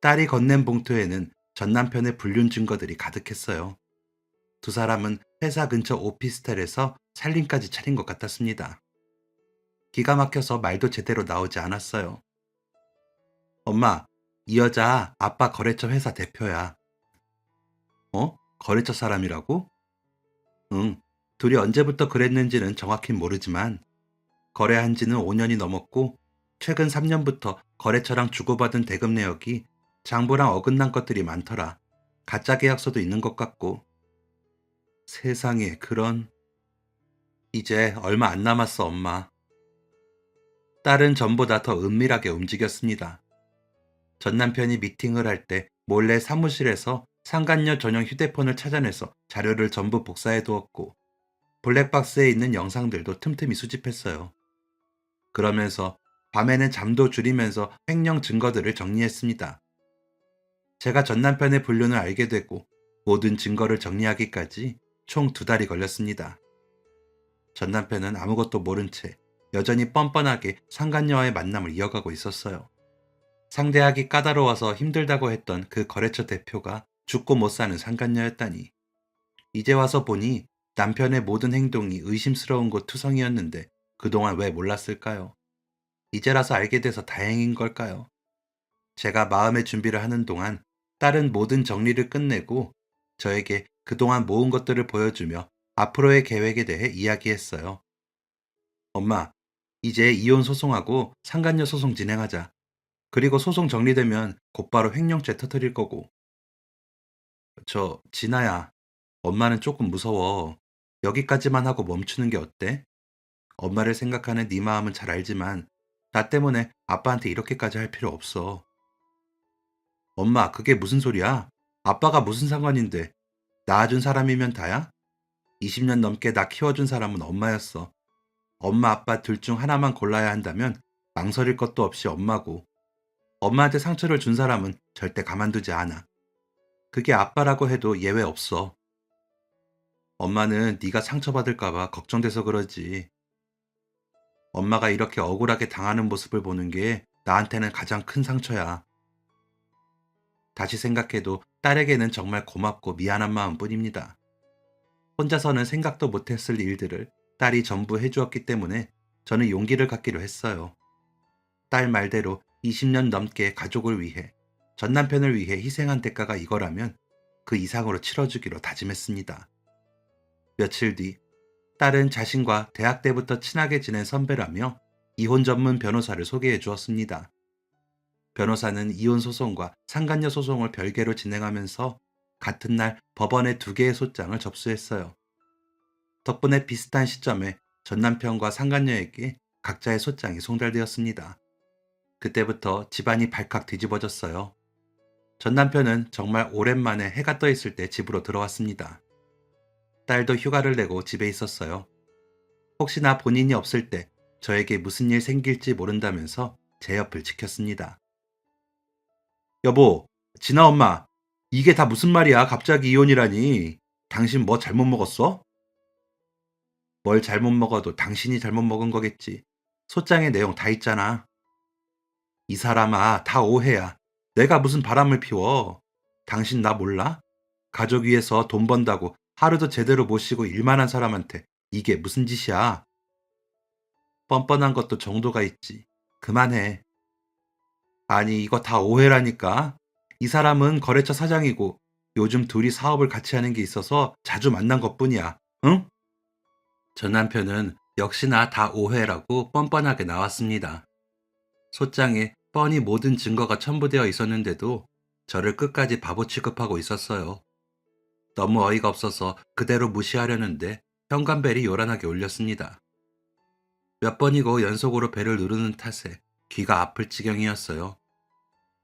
[SPEAKER 1] 딸이 건넨 봉투에는 전 남편의 불륜 증거들이 가득했어요. 두 사람은 회사 근처 오피스텔에서 살림까지 차린 것 같았습니다. 기가 막혀서 말도 제대로 나오지 않았어요. 엄마, 이 여자 아빠 거래처 회사 대표야. 어? 거래처 사람이라고? 응. 둘이 언제부터 그랬는지는 정확히 모르지만 거래한 지는 5년이 넘었고 최근 3년부터 거래처랑 주고받은 대금 내역이 장부랑 어긋난 것들이 많더라. 가짜 계약서도 있는 것 같고. 세상에 그런. 이제 얼마 안 남았어, 엄마. 딸은 전보다 더 은밀하게 움직였습니다. 전 남편이 미팅을 할 때 몰래 사무실에서 상간녀 전용 휴대폰을 찾아내서 자료를 전부 복사해 두었고 블랙박스에 있는 영상들도 틈틈이 수집했어요. 그러면서 밤에는 잠도 줄이면서 횡령 증거들을 정리했습니다. 제가 전 남편의 불륜을 알게 되고 모든 증거를 정리하기까지 총 2달이 걸렸습니다. 전 남편은 아무것도 모른 채 여전히 뻔뻔하게 상간녀와의 만남을 이어가고 있었어요. 상대하기 까다로워서 힘들다고 했던 그 거래처 대표가 죽고 못 사는 상간녀였다니. 이제 와서 보니 남편의 모든 행동이 의심스러운 것 투성이었는데 그동안 왜 몰랐을까요? 이제라서 알게 돼서 다행인 걸까요? 제가 마음의 준비를 하는 동안 딸은 모든 정리를 끝내고 저에게 그동안 모은 것들을 보여주며 앞으로의 계획에 대해 이야기했어요. 엄마, 이제 이혼 소송하고 상간녀 소송 진행하자. 그리고 소송 정리되면 곧바로 횡령죄 터뜨릴 거고. 진아야, 엄마는 조금 무서워. 여기까지만 하고 멈추는 게 어때? 엄마를 생각하는 네 마음은 잘 알지만 나 때문에 아빠한테 이렇게까지 할 필요 없어. 엄마, 그게 무슨 소리야? 아빠가 무슨 상관인데 낳아준 사람이면 다야? 20년 넘게 나 키워준 사람은 엄마였어. 엄마, 아빠 둘 중 하나만 골라야 한다면 망설일 것도 없이 엄마고 엄마한테 상처를 준 사람은 절대 가만두지 않아. 그게 아빠라고 해도 예외 없어. 엄마는 네가 상처받을까 봐 걱정돼서 그러지. 엄마가 이렇게 억울하게 당하는 모습을 보는 게 나한테는 가장 큰 상처야. 다시 생각해도 딸에게는 정말 고맙고 미안한 마음뿐입니다. 혼자서는 생각도 못했을 일들을 딸이 전부 해주었기 때문에 저는 용기를 갖기로 했어요. 딸 말대로 20년 넘게 가족을 위해, 전 남편을 위해 희생한 대가가 이거라면 그 이상으로 치러주기로 다짐했습니다. 며칠 뒤 딸은 자신과 대학 때부터 친하게 지낸 선배라며 이혼 전문 변호사를 소개해 주었습니다. 변호사는 이혼 소송과 상간녀 소송을 별개로 진행하면서 같은 날 법원에 2개의 소장을 접수했어요. 덕분에 비슷한 시점에 전 남편과 상간녀에게 각자의 소장이 송달되었습니다. 그때부터 집안이 발칵 뒤집어졌어요. 전 남편은 정말 오랜만에 해가 떠 있을 때 집으로 들어왔습니다. 딸도 휴가를 내고 집에 있었어요. 혹시나 본인이 없을 때 저에게 무슨 일 생길지 모른다면서 제 옆을 지켰습니다. 여보, 진아 엄마, 이게 다 무슨 말이야? 갑자기 이혼이라니. 당신 뭐 잘못 먹었어? 뭘 잘못 먹어도 당신이 잘못 먹은 거겠지. 소장의 내용 다 있잖아. 이 사람아, 다 오해야. 내가 무슨 바람을 피워. 당신 나 몰라? 가족 위해서 돈 번다고 하루도 제대로 못 쉬고 일만 한 사람한테 이게 무슨 짓이야? 뻔뻔한 것도 정도가 있지. 그만해. 아니, 이거 다 오해라니까. 이 사람은 거래처 사장이고 요즘 둘이 사업을 같이 하는 게 있어서 자주 만난 것뿐이야. 응? 전 남편은 역시나 다 오해라고 뻔뻔하게 나왔습니다. 소장에 뻔히 모든 증거가 첨부되어 있었는데도 저를 끝까지 바보 취급하고 있었어요. 너무 어이가 없어서 그대로 무시하려는데 현관벨이 요란하게 울렸습니다. 몇 번이고 연속으로 벨을 누르는 탓에 귀가 아플 지경이었어요.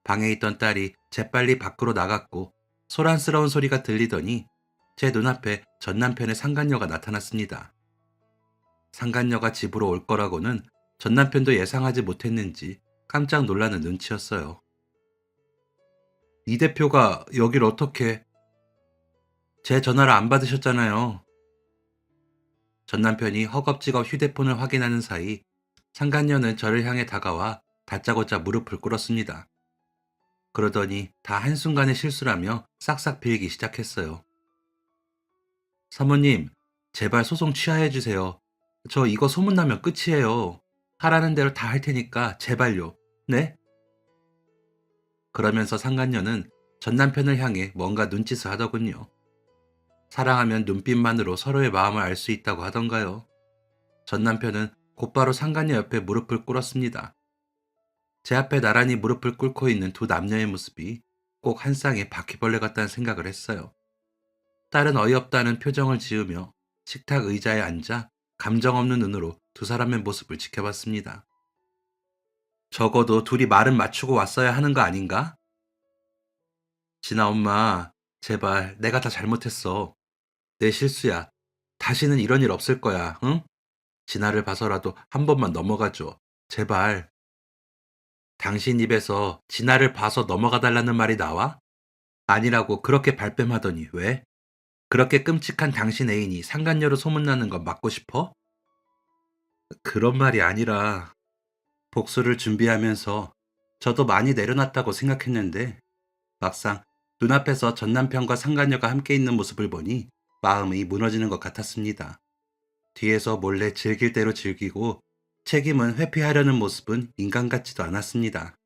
[SPEAKER 1] 방에 있던 딸이 재빨리 밖으로 나갔고 소란스러운 소리가 들리더니 제 눈앞에 전 남편의 상간녀가 나타났습니다. 상간녀가 집으로 올 거라고는 전 남편도 예상하지 못했는지 깜짝 놀라는 눈치였어요. 이 대표가 여길 어떻게... 제 전화를 안 받으셨잖아요. 전 남편이 허겁지겁 휴대폰을 확인하는 사이 상간녀는 저를 향해 다가와 다짜고짜 무릎을 꿇었습니다. 그러더니 다 한순간의 실수라며 싹싹 빌기 시작했어요. 사모님, 제발 소송 취하해 주세요. 저 이거 소문나면 끝이에요. 하라는 대로 다 할 테니까 제발요. 네? 그러면서 상간녀는 전 남편을 향해 뭔가 눈짓을 하더군요. 사랑하면 눈빛만으로 서로의 마음을 알 수 있다고 하던가요. 전 남편은 곧바로 상간녀 옆에 무릎을 꿇었습니다. 제 앞에 나란히 무릎을 꿇고 있는 두 남녀의 모습이 꼭 한 쌍의 바퀴벌레 같다는 생각을 했어요. 딸은 어이없다는 표정을 지으며 식탁 의자에 앉아 감정 없는 눈으로 두 사람의 모습을 지켜봤습니다. 적어도 둘이 말은 맞추고 왔어야 하는 거 아닌가? 진아 엄마, 제발 내가 다 잘못했어. 내 실수야. 다시는 이런 일 없을 거야, 응? 진아를 봐서라도 한 번만 넘어가줘. 제발. 당신 입에서 진아를 봐서 넘어가 달라는 말이 나와? 아니라고 그렇게 발뺌하더니 왜? 그렇게 끔찍한 당신 애인이 상간녀로 소문나는 건 막고 싶어? 그런 말이 아니라 복수를 준비하면서 저도 많이 내려놨다고 생각했는데 막상 눈앞에서 전 남편과 상간녀가 함께 있는 모습을 보니 마음이 무너지는 것 같았습니다. 뒤에서 몰래 즐길 대로 즐기고 책임은 회피하려는 모습은 인간 같지도 않았습니다.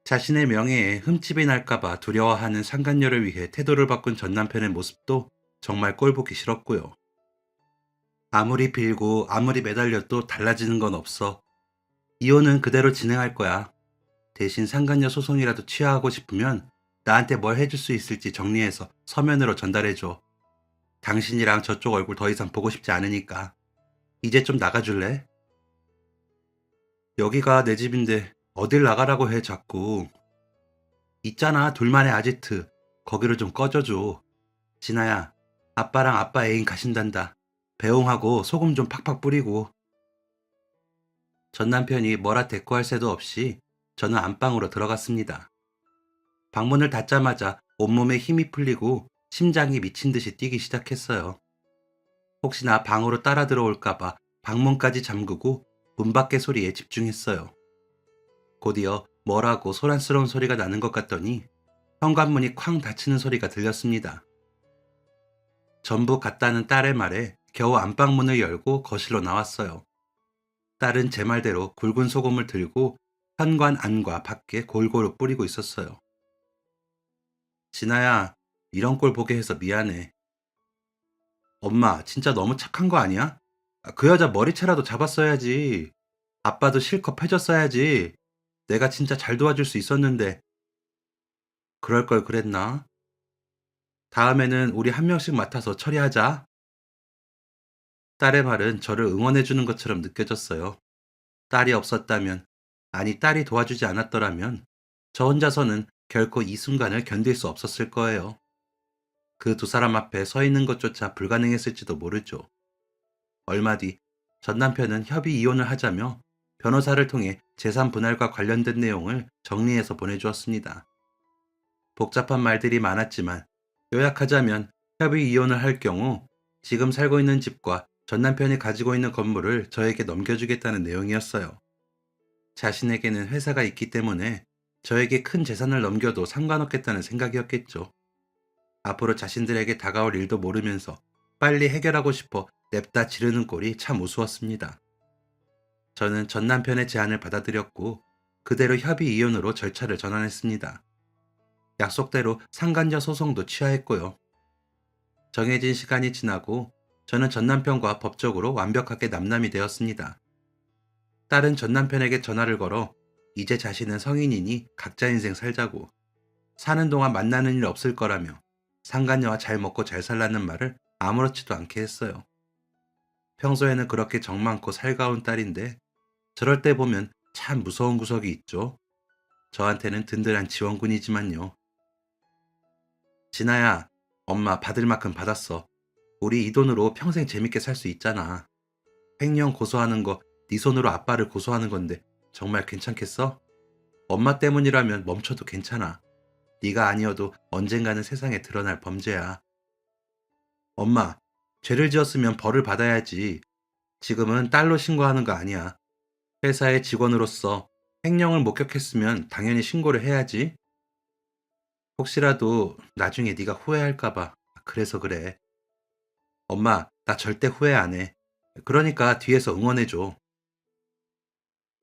[SPEAKER 1] 자신의 명예에 흠집이 날까봐 두려워하는 상간녀를 위해 태도를 바꾼 전 남편의 모습도 정말 꼴보기 싫었고요. 아무리 빌고 아무리 매달려도 달라지는 건 없어. 이혼은 그대로 진행할 거야. 대신 상간녀 소송이라도 취하하고 싶으면 나한테 뭘 해줄 수 있을지 정리해서 서면으로 전달해줘. 당신이랑 저쪽 얼굴 더 이상 보고 싶지 않으니까. 이제 좀 나가줄래? 여기가 내 집인데 어딜 나가라고 해 자꾸. 있잖아, 둘만의 아지트. 거기를 좀 꺼져줘. 진아야, 아빠랑 아빠 애인 가신단다. 배웅하고 소금 좀 팍팍 뿌리고. 전 남편이 뭐라 대꾸할 새도 없이 저는 안방으로 들어갔습니다. 방문을 닫자마자 온몸에 힘이 풀리고 심장이 미친 듯이 뛰기 시작했어요. 혹시나 방으로 따라 들어올까봐 방문까지 잠그고 문 밖의 소리에 집중했어요. 곧이어 뭐라고 소란스러운 소리가 나는 것 같더니 현관문이 쾅 닫히는 소리가 들렸습니다. 전부 갔다는 딸의 말에 겨우 안방문을 열고 거실로 나왔어요. 딸은 제 말대로 굵은 소금을 들고 현관 안과 밖에 골고루 뿌리고 있었어요. 진아야, 이런 꼴 보게 해서 미안해. 엄마, 진짜 너무 착한 거 아니야? 그 여자 머리채라도 잡았어야지. 아빠도 실컷 해줬어야지. 내가 진짜 잘 도와줄 수 있었는데. 그럴 걸 그랬나? 다음에는 우리 한 명씩 맡아서 처리하자. 딸의 말은 저를 응원해주는 것처럼 느껴졌어요. 딸이 없었다면, 아니 딸이 도와주지 않았더라면 저 혼자서는 결코 이 순간을 견딜 수 없었을 거예요. 그 두 사람 앞에 서 있는 것조차 불가능했을지도 모르죠. 얼마 뒤 전 남편은 협의 이혼을 하자며 변호사를 통해 재산 분할과 관련된 내용을 정리해서 보내주었습니다. 복잡한 말들이 많았지만 요약하자면 협의 이혼을 할 경우 지금 살고 있는 집과 전 남편이 가지고 있는 건물을 저에게 넘겨주겠다는 내용이었어요. 자신에게는 회사가 있기 때문에 저에게 큰 재산을 넘겨도 상관없겠다는 생각이었겠죠. 앞으로 자신들에게 다가올 일도 모르면서 빨리 해결하고 싶어 냅다 지르는 꼴이 참 우스웠습니다. 저는 전 남편의 제안을 받아들였고 그대로 협의 이혼으로 절차를 전환했습니다. 약속대로 상간녀 소송도 취하했고요. 정해진 시간이 지나고 저는 전 남편과 법적으로 완벽하게 남남이 되었습니다. 딸은 전 남편에게 전화를 걸어 이제 자신은 성인이니 각자 인생 살자고, 사는 동안 만나는 일 없을 거라며 상간녀와 잘 먹고 잘 살라는 말을 아무렇지도 않게 했어요. 평소에는 그렇게 정 많고 살가운 딸인데 저럴 때 보면 참 무서운 구석이 있죠. 저한테는 든든한 지원군이지만요. 진아야, 엄마 받을 만큼 받았어. 우리 이 돈으로 평생 재밌게 살 수 있잖아. 횡령 고소하는 거 네 손으로 아빠를 고소하는 건데 정말 괜찮겠어? 엄마 때문이라면 멈춰도 괜찮아. 네가 아니어도 언젠가는 세상에 드러날 범죄야. 엄마, 죄를 지었으면 벌을 받아야지. 지금은 딸로 신고하는 거 아니야. 회사의 직원으로서 횡령을 목격했으면 당연히 신고를 해야지. 혹시라도 나중에 네가 후회할까 봐. 그래서 그래. 엄마, 나 절대 후회 안 해. 그러니까 뒤에서 응원해줘.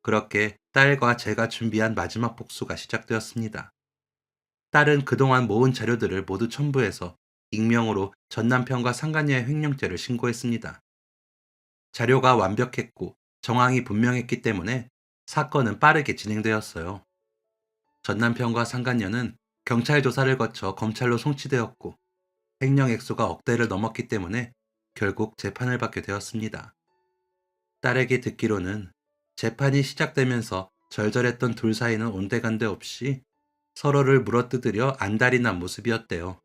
[SPEAKER 1] 그렇게 딸과 제가 준비한 마지막 복수가 시작되었습니다. 딸은 그동안 모은 자료들을 모두 첨부해서 익명으로 전 남편과 상간녀의 횡령죄를 신고했습니다. 자료가 완벽했고 정황이 분명했기 때문에 사건은 빠르게 진행되었어요. 전 남편과 상간녀는 경찰 조사를 거쳐 검찰로 송치되었고 횡령 액수가 억대를 넘었기 때문에 결국 재판을 받게 되었습니다. 딸에게 듣기로는 재판이 시작되면서 절절했던 둘 사이는 온데간데 없이 서로를 물어뜯으려 안달이 난 모습이었대요.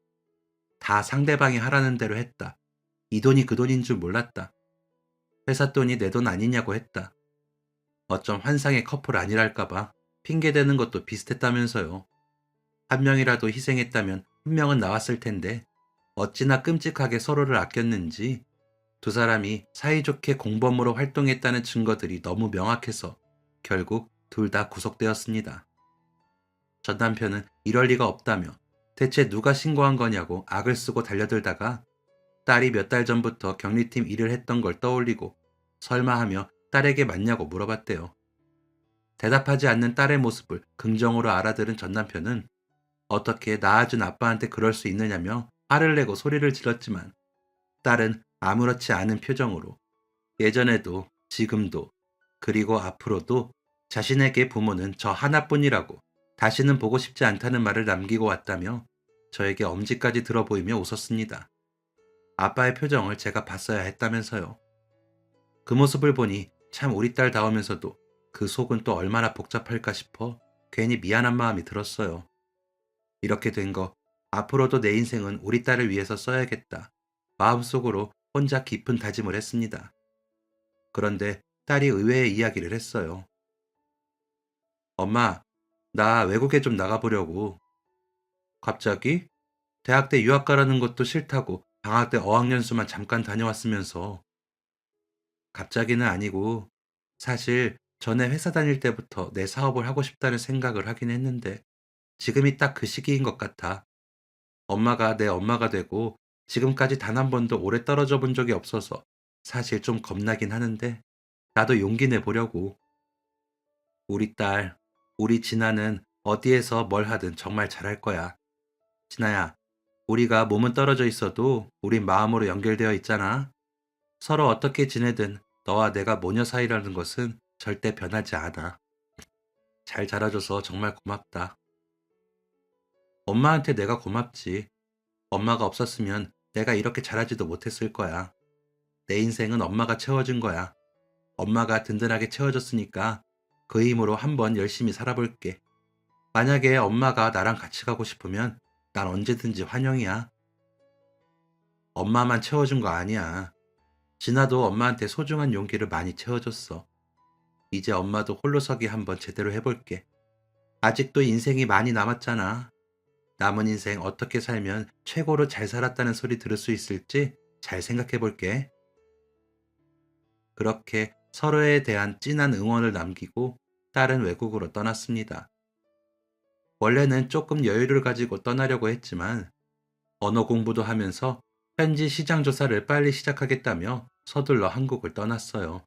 [SPEAKER 1] 다 상대방이 하라는 대로 했다. 이 돈이 그 돈인 줄 몰랐다. 회사 돈이 내 돈 아니냐고 했다. 어쩜 환상의 커플 아니랄까봐 핑계대는 것도 비슷했다면서요. 한 명이라도 희생했다면 한 명은 나왔을 텐데 어찌나 끔찍하게 서로를 아꼈는지 두 사람이 사이좋게 공범으로 활동했다는 증거들이 너무 명확해서 결국 둘 다 구속되었습니다. 전 남편은 이럴 리가 없다며 대체 누가 신고한 거냐고 악을 쓰고 달려들다가 딸이 몇 달 전부터 경리팀 일을 했던 걸 떠올리고 설마 하며 딸에게 맞냐고 물어봤대요. 대답하지 않는 딸의 모습을 긍정으로 알아들은 전 남편은 어떻게 낳아준 아빠한테 그럴 수 있느냐며 화를 내고 소리를 질렀지만 딸은 아무렇지 않은 표정으로 예전에도 지금도 그리고 앞으로도 자신에게 부모는 저 하나뿐이라고 다시는 보고 싶지 않다는 말을 남기고 왔다며 저에게 엄지까지 들어 보이며 웃었습니다. 아빠의 표정을 제가 봤어야 했다면서요. 그 모습을 보니 참 우리 딸다우면서도 그 속은 또 얼마나 복잡할까 싶어 괜히 미안한 마음이 들었어요. 이렇게 된 거 앞으로도 내 인생은 우리 딸을 위해서 써야겠다. 마음속으로 혼자 깊은 다짐을 했습니다. 그런데 딸이 의외의 이야기를 했어요. 엄마, 나 외국에 좀 나가보려고. 갑자기? 대학 때 유학 가라는 것도 싫다고 방학 때 어학연수만 잠깐 다녀왔으면서. 갑자기는 아니고 사실 전에 회사 다닐 때부터 내 사업을 하고 싶다는 생각을 하긴 했는데 지금이 딱 그 시기인 것 같아. 엄마가 내 엄마가 되고 지금까지 단 한 번도 오래 떨어져 본 적이 없어서 사실 좀 겁나긴 하는데 나도 용기 내보려고. 우리 딸, 우리 진아는 어디에서 뭘 하든 정말 잘할 거야. 진아야, 우리가 몸은 떨어져 있어도 우린 마음으로 연결되어 있잖아. 서로 어떻게 지내든 너와 내가 모녀 사이라는 것은 절대 변하지 않아. 잘 자라줘서 정말 고맙다. 엄마한테 내가 고맙지. 엄마가 없었으면 내가 이렇게 잘하지도 못했을 거야. 내 인생은 엄마가 채워준 거야. 엄마가 든든하게 채워줬으니까 그 힘으로 한번 열심히 살아볼게. 만약에 엄마가 나랑 같이 가고 싶으면 난 언제든지 환영이야. 엄마만 채워준 거 아니야. 진아도 엄마한테 소중한 용기를 많이 채워줬어. 이제 엄마도 홀로서기 한번 제대로 해볼게. 아직도 인생이 많이 남았잖아. 남은 인생 어떻게 살면 최고로 잘 살았다는 소리 들을 수 있을지 잘 생각해 볼게. 그렇게 서로에 대한 진한 응원을 남기고 딸은 외국으로 떠났습니다. 원래는 조금 여유를 가지고 떠나려고 했지만 언어 공부도 하면서 현지 시장 조사를 빨리 시작하겠다며 서둘러 한국을 떠났어요.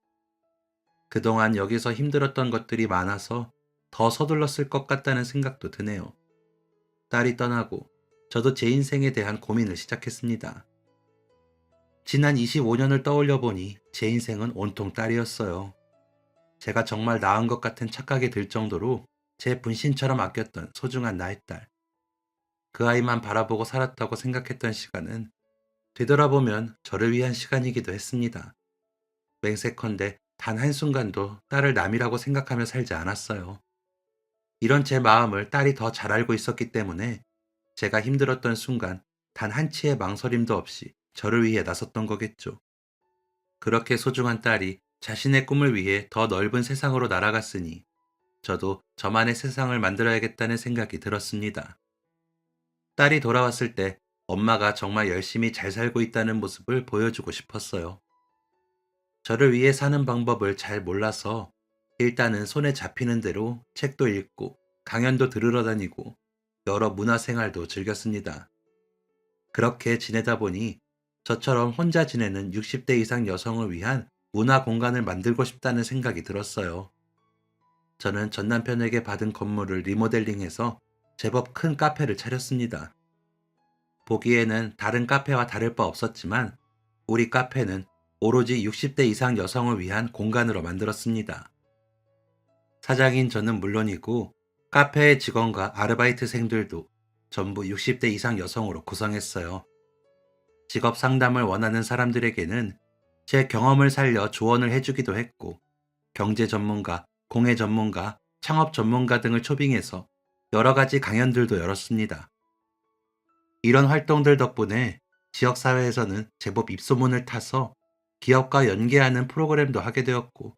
[SPEAKER 1] 그동안 여기서 힘들었던 것들이 많아서 더 서둘렀을 것 같다는 생각도 드네요. 딸이 떠나고 저도 제 인생에 대한 고민을 시작했습니다. 지난 25년을 떠올려 보니 제 인생은 온통 딸이었어요. 제가 정말 낳은 것 같은 착각이 들 정도로 제 분신처럼 아꼈던 소중한 나의 딸. 그 아이만 바라보고 살았다고 생각했던 시간은 되돌아보면 저를 위한 시간이기도 했습니다. 맹세컨대 단 한순간도 딸을 남이라고 생각하며 살지 않았어요. 이런 제 마음을 딸이 더 잘 알고 있었기 때문에 제가 힘들었던 순간 단 한치의 망설임도 없이 저를 위해 나섰던 거겠죠. 그렇게 소중한 딸이 자신의 꿈을 위해 더 넓은 세상으로 날아갔으니 저도 저만의 세상을 만들어야겠다는 생각이 들었습니다. 딸이 돌아왔을 때 엄마가 정말 열심히 잘 살고 있다는 모습을 보여주고 싶었어요. 저를 위해 사는 방법을 잘 몰라서 일단은 손에 잡히는 대로 책도 읽고 강연도 들으러 다니고 여러 문화생활도 즐겼습니다. 그렇게 지내다 보니 저처럼 혼자 지내는 60대 이상 여성을 위한 문화 공간을 만들고 싶다는 생각이 들었어요. 저는 전 남편에게 받은 건물을 리모델링해서 제법 큰 카페를 차렸습니다. 보기에는 다른 카페와 다를 바 없었지만 우리 카페는 오로지 60대 이상 여성을 위한 공간으로 만들었습니다. 사장인 저는 물론이고 카페의 직원과 아르바이트생들도 전부 60대 이상 여성으로 구성했어요. 직업 상담을 원하는 사람들에게는 제 경험을 살려 조언을 해주기도 했고 경제 전문가, 공예 전문가, 창업 전문가 등을 초빙해서 여러 가지 강연들도 열었습니다. 이런 활동들 덕분에 지역사회에서는 제법 입소문을 타서 기업과 연계하는 프로그램도 하게 되었고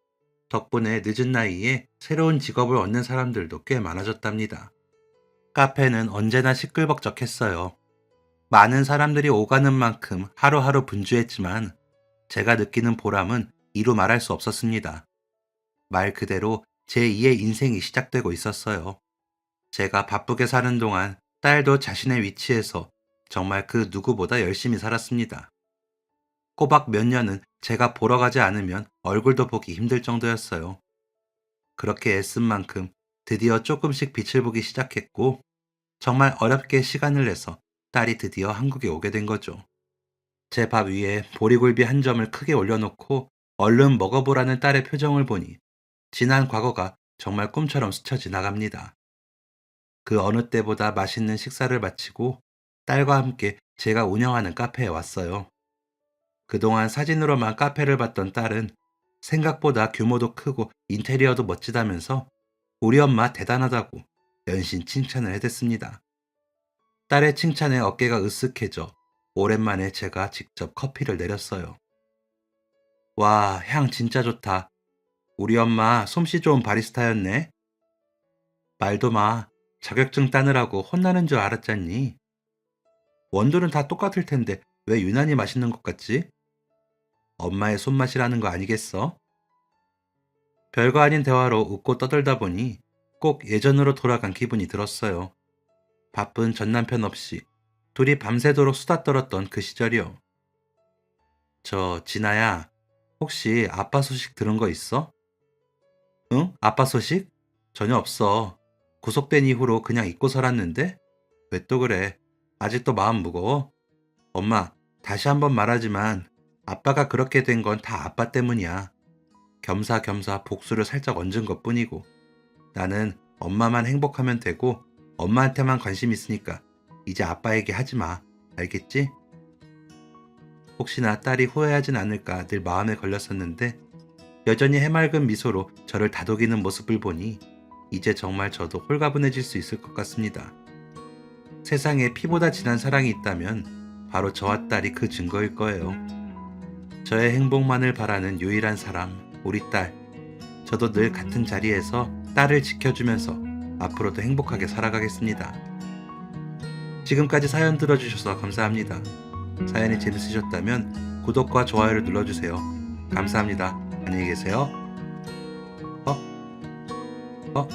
[SPEAKER 1] 덕분에 늦은 나이에 새로운 직업을 얻는 사람들도 꽤 많아졌답니다. 카페는 언제나 시끌벅적했어요. 많은 사람들이 오가는 만큼 하루하루 분주했지만 제가 느끼는 보람은 이루 말할 수 없었습니다. 말 그대로 제2의 인생이 시작되고 있었어요. 제가 바쁘게 사는 동안 딸도 자신의 위치에서 정말 그 누구보다 열심히 살았습니다. 꼬박 몇 년은 제가 보러 가지 않으면 얼굴도 보기 힘들 정도였어요. 그렇게 애쓴 만큼 드디어 조금씩 빛을 보기 시작했고 정말 어렵게 시간을 내서 딸이 드디어 한국에 오게 된 거죠. 제 밥 위에 보리굴비 한 점을 크게 올려놓고 얼른 먹어보라는 딸의 표정을 보니 지난 과거가 정말 꿈처럼 스쳐 지나갑니다. 그 어느 때보다 맛있는 식사를 마치고 딸과 함께 제가 운영하는 카페에 왔어요. 그동안 사진으로만 카페를 봤던 딸은 생각보다 규모도 크고 인테리어도 멋지다면서 우리 엄마 대단하다고 연신 칭찬을 해댔습니다. 딸의 칭찬에 어깨가 으쓱해져 오랜만에 제가 직접 커피를 내렸어요. 와, 향 진짜 좋다. 우리 엄마 솜씨 좋은 바리스타였네. 말도 마. 자격증 따느라고 혼나는 줄 알았잖니. 원두는 다 똑같을 텐데 왜 유난히 맛있는 것 같지? 엄마의 손맛이라는 거 아니겠어? 별거 아닌 대화로 웃고 떠들다 보니 꼭 예전으로 돌아간 기분이 들었어요. 바쁜 전남편 없이 둘이 밤새도록 수다 떨었던 그 시절이요. 진아야, 혹시 아빠 소식 들은 거 있어? 응? 아빠 소식? 전혀 없어. 구속된 이후로 그냥 잊고 살았는데? 왜 또 그래? 아직도 마음 무거워? 엄마, 다시 한번 말하지만 아빠가 그렇게 된 건 다 아빠 때문이야. 겸사겸사 복수를 살짝 얹은 것뿐이고 나는 엄마만 행복하면 되고 엄마한테만 관심 있으니까 이제 아빠 얘기 하지 마. 알겠지? 혹시나 딸이 후회하진 않을까 늘 마음에 걸렸었는데 여전히 해맑은 미소로 저를 다독이는 모습을 보니 이제 정말 저도 홀가분해질 수 있을 것 같습니다. 세상에 피보다 진한 사랑이 있다면 바로 저와 딸이 그 증거일 거예요. 저의 행복만을 바라는 유일한 사람, 우리 딸. 저도 늘 같은 자리에서 딸을 지켜주면서 앞으로도 행복하게 살아가겠습니다. 지금까지 사연 들어주셔서 감사합니다. 사연이 재밌으셨다면 구독과 좋아요를 눌러주세요. 감사합니다. 안녕히 계세요. 어?